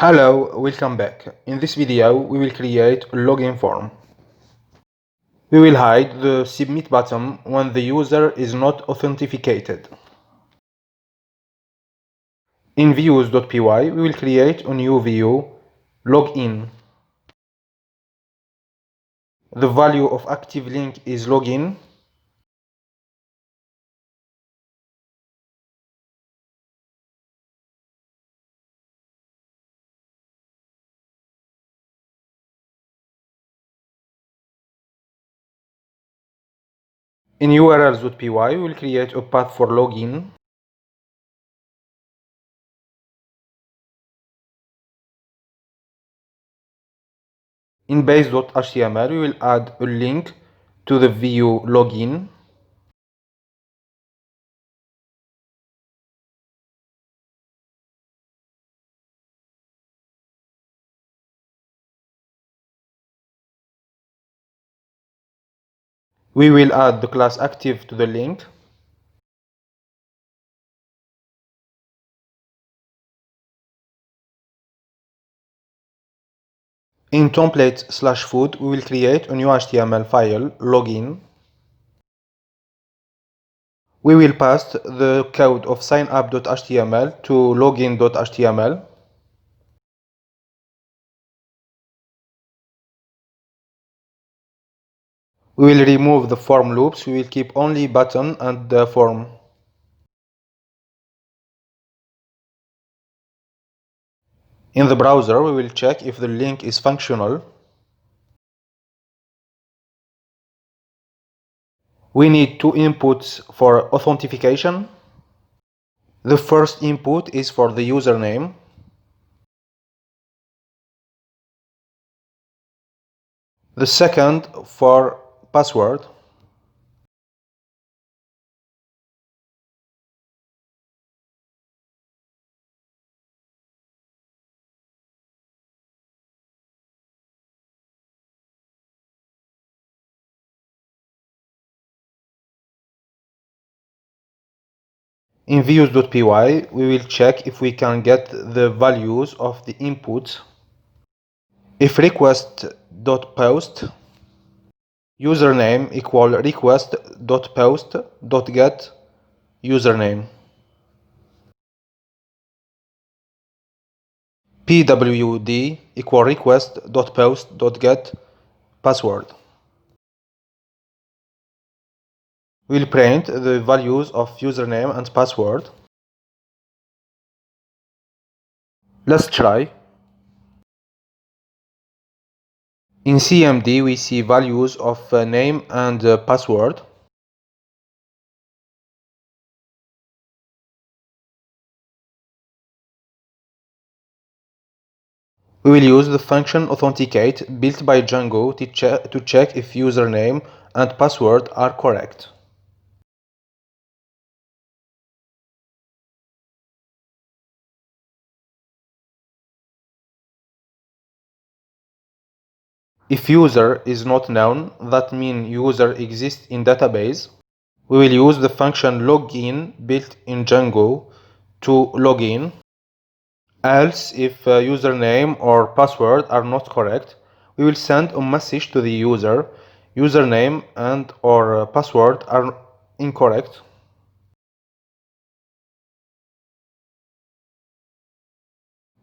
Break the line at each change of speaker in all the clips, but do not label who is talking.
Hello, welcome back. In this video, we will create a login form. We will hide the submit button when the user is not authenticated. In views.py, we will create a new view, login. The value of active link is login. In urls.py, we will create a path for login. In base.html, we will add a link to the view login. We will add the class active to the link. In template/food, we will create a new HTML file, login. We will pass the code of signup.html to login.html. We will remove the form loops. We will keep only button and the form. In the browser, we will check if the link is functional. We need two inputs for authentication. The first input is for the username. The second for password. In views.py, we will check if we can get the values of the inputs. If request.post username equal request.post.get username. pwd equal request.post.get password. We'll print the values of username and password. Let's try. In CMD, we see values of name and password. We will use the function Authenticate built by Django to check if username and password are correct. If user is not known, that means user exists in database. We will use the function login built in Django to login. Else, if username or password are not correct, we will send a message to the user. Username and or password are incorrect.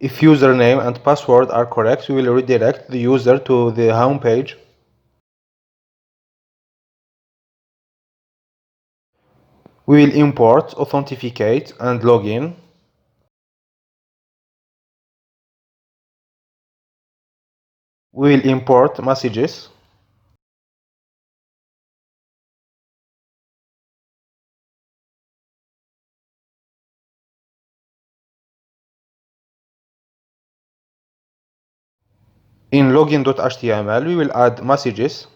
If username and password are correct, we will redirect the user to the home page. We will import Authenticate and login. We will import messages. In login.html, we will add messages.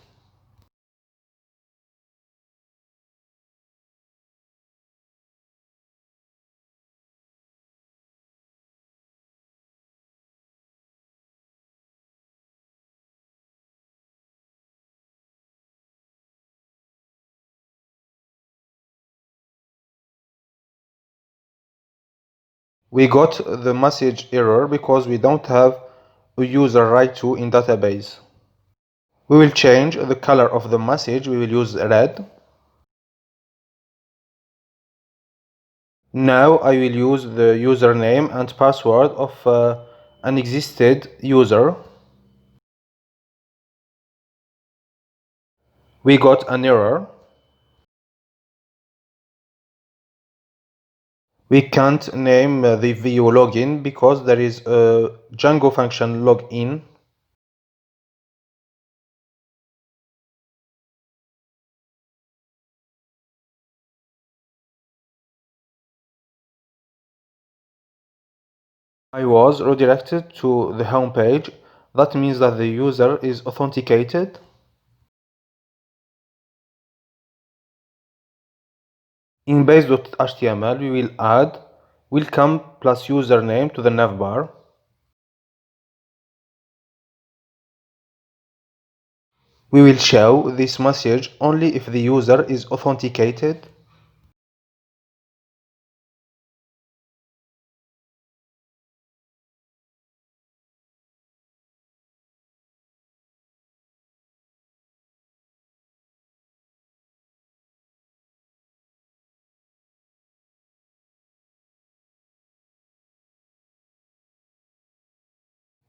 We got the message error because we don't have a user right to in database. We will change the color of the message. We will use red. Now I will use the username and password of an existed user. We got an error. We can't name the view login because there is a Django function login. I was redirected to the home page. That means that the user is authenticated. In base.html, we will add welcome plus username to the navbar. We will show this message only if the user is authenticated.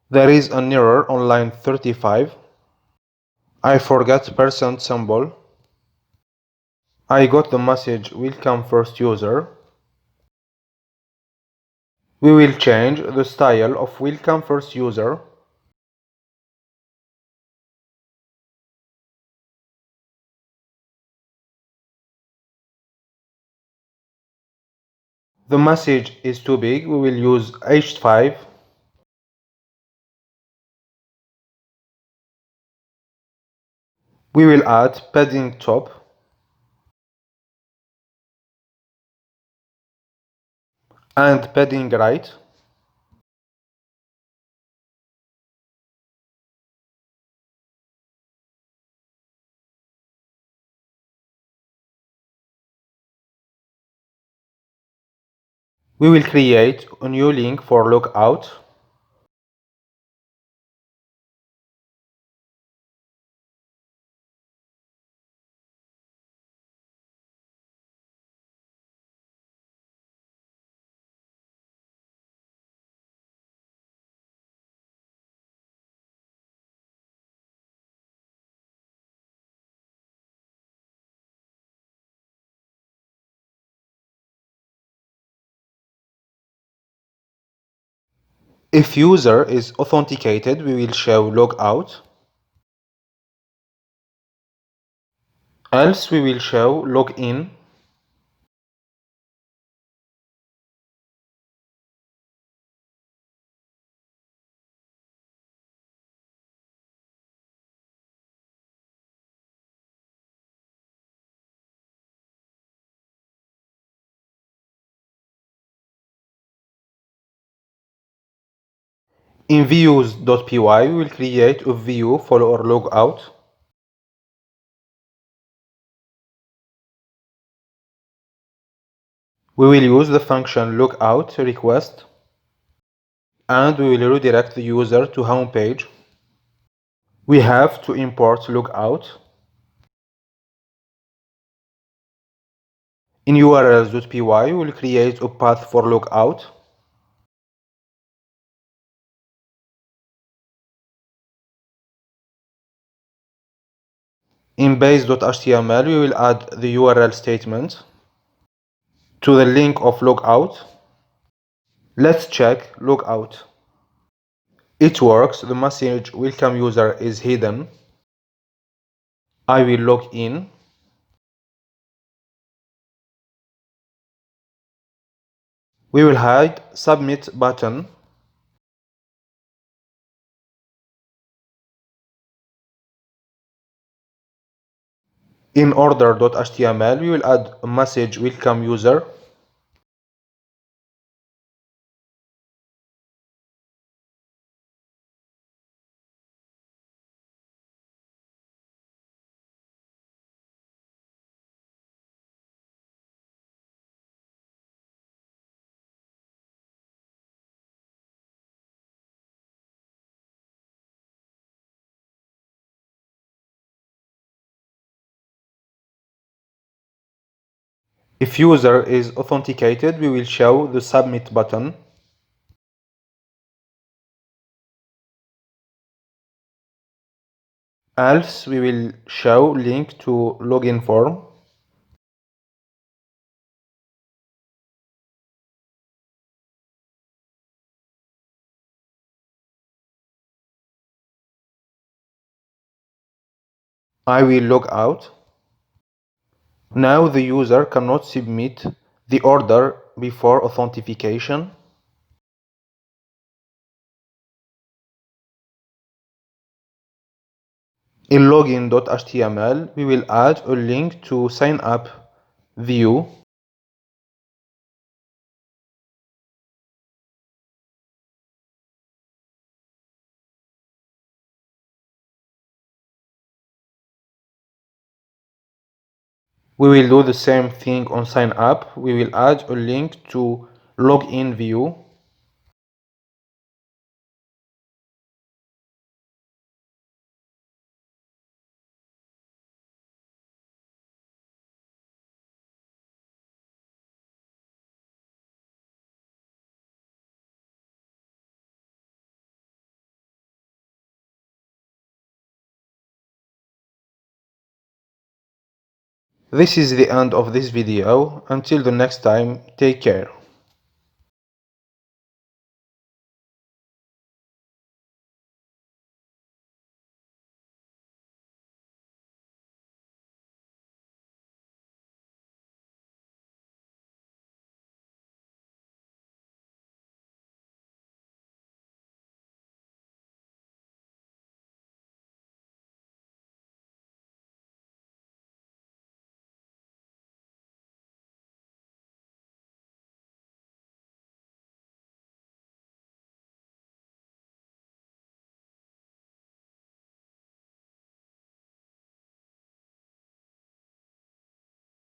There is an error on line 35. I forgot % symbol. I got the message welcome first user. We will change the style of welcome first user. The message is too big. We will use H5. We will add padding top and padding right. We will create a new link for logout. If user is authenticated, we will show logout. Else we will show login. In views.py, we will create a view for our logout. We will use the function logout request and we will redirect the user to home page. We have to import logout. In urls.py, we will create a path for logout. In base.html, we will add the URL statement to the link of logout. Let's check logout. It works. The message welcome user is hidden. I will log in. We will hide submit button. In order.html, we will add a message welcome user. If user is authenticated, we will show the submit button. Else, we will show link to login form. I will log out. Now the user cannot submit the order before authentication. In login.html, we will add a link to sign up view. We will do the same thing on sign up. We will add a link to login view. This is the end of this video. Until the next time, take care.